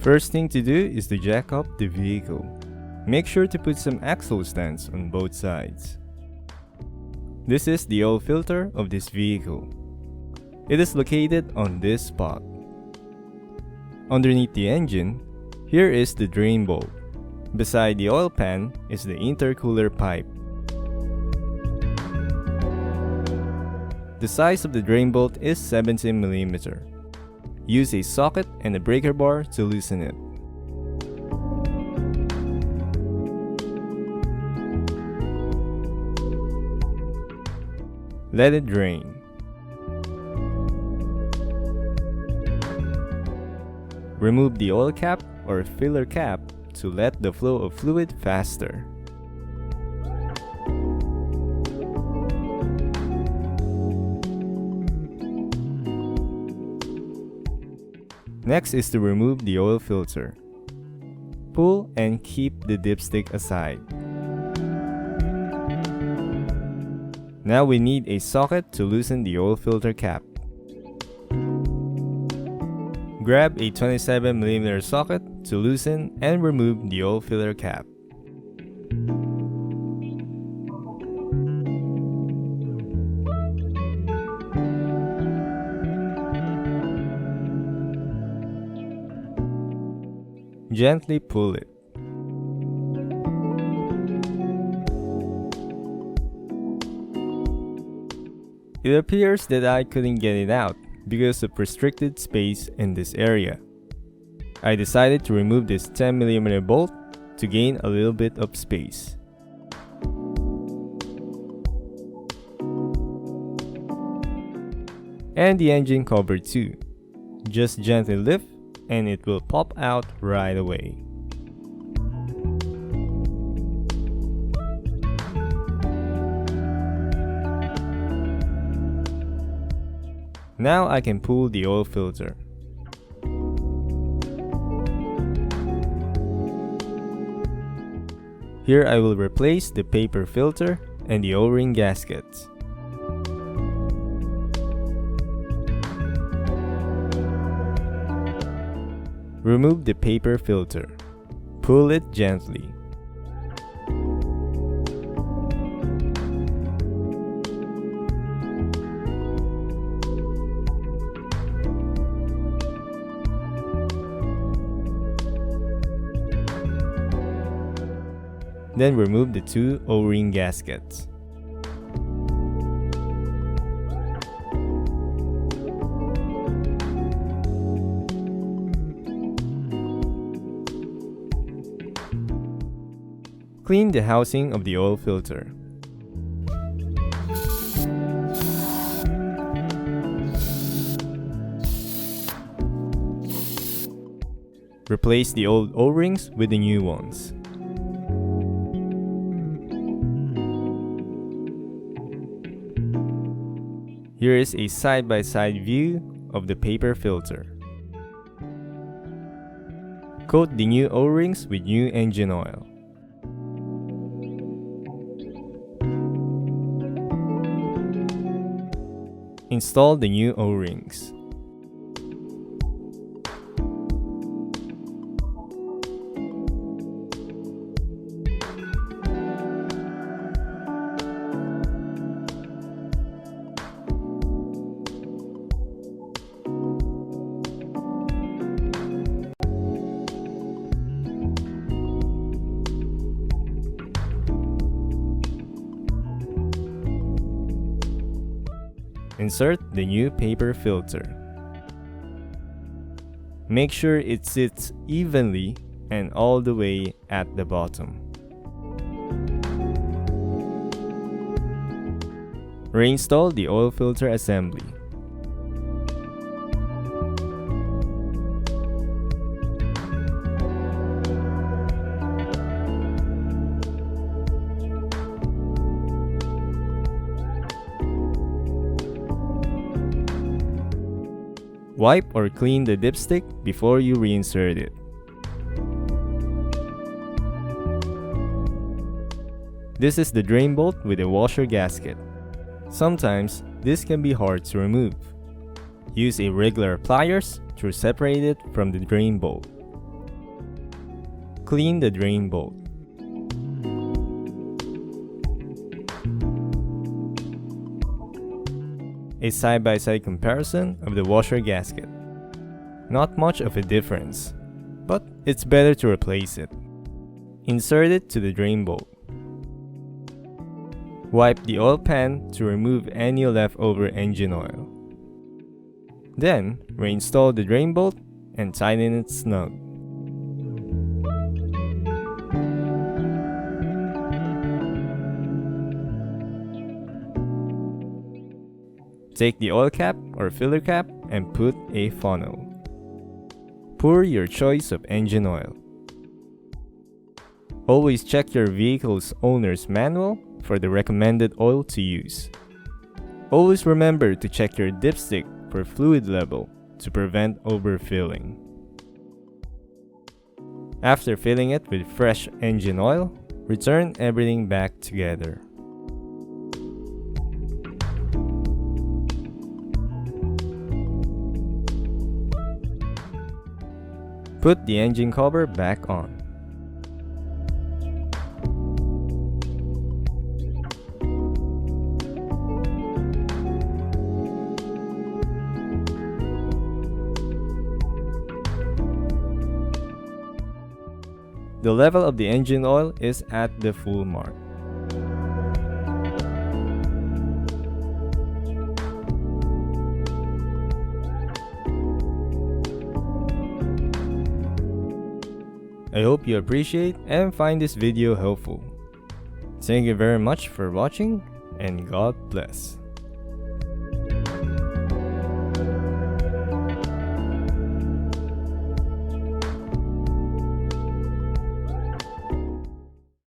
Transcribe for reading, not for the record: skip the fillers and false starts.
First thing to do is to jack up the vehicle. Make sure to put some axle stands on both sides. This is the oil filter of this vehicle. It is located on this spot. Underneath the engine, here is the drain bolt. Beside the oil pan is the intercooler pipe. The size of the drain bolt is 17 mm. Use a socket and a breaker bar to loosen it. Let it drain. Remove the oil cap or filler cap to let the flow of fluid faster. Next is to remove the oil filter. Pull and keep the dipstick aside. Now we need a socket to loosen the oil filter cap. Grab a 27 mm socket to loosen and remove the oil filter cap. Gently pull it. It appears that I couldn't get it out because of restricted space in this area. I decided to remove this 10 mm bolt to gain a little bit of space. And the engine cover too. Just gently lift and it will pop out right away. Now I can pull the oil filter. Here I will replace the paper filter and the O-ring gaskets. Remove the paper filter. Pull it gently. Then remove the two O-ring gaskets. Clean the housing of the oil filter. Replace the old O-rings with the new ones. Here is a side-by-side view of the paper filter. Coat the new O-rings with new engine oil. Install the new O-rings. Insert the new paper filter. Make sure it sits evenly and all the way at the bottom. Reinstall the oil filter assembly. Wipe or clean the dipstick before you reinsert it. This is the drain bolt with a washer gasket. Sometimes this can be hard to remove. Use a regular pliers to separate it from the drain bolt. Clean the drain bolt. A side-by-side comparison of the washer gasket. Not much of a difference, but it's better to replace it. Insert it to the drain bolt. Wipe the oil pan to remove any leftover engine oil. Then, reinstall the drain bolt and tighten it snug. Take the oil cap or filler cap and put a funnel. Pour your choice of engine oil. Always check your vehicle's owner's manual for the recommended oil to use. Always remember to check your dipstick for fluid level to prevent overfilling. After filling it with fresh engine oil, return everything back together. Put the engine cover back on. The level of the engine oil is at the full mark. I hope you appreciate and find this video helpful. Thank you very much for watching, and God bless.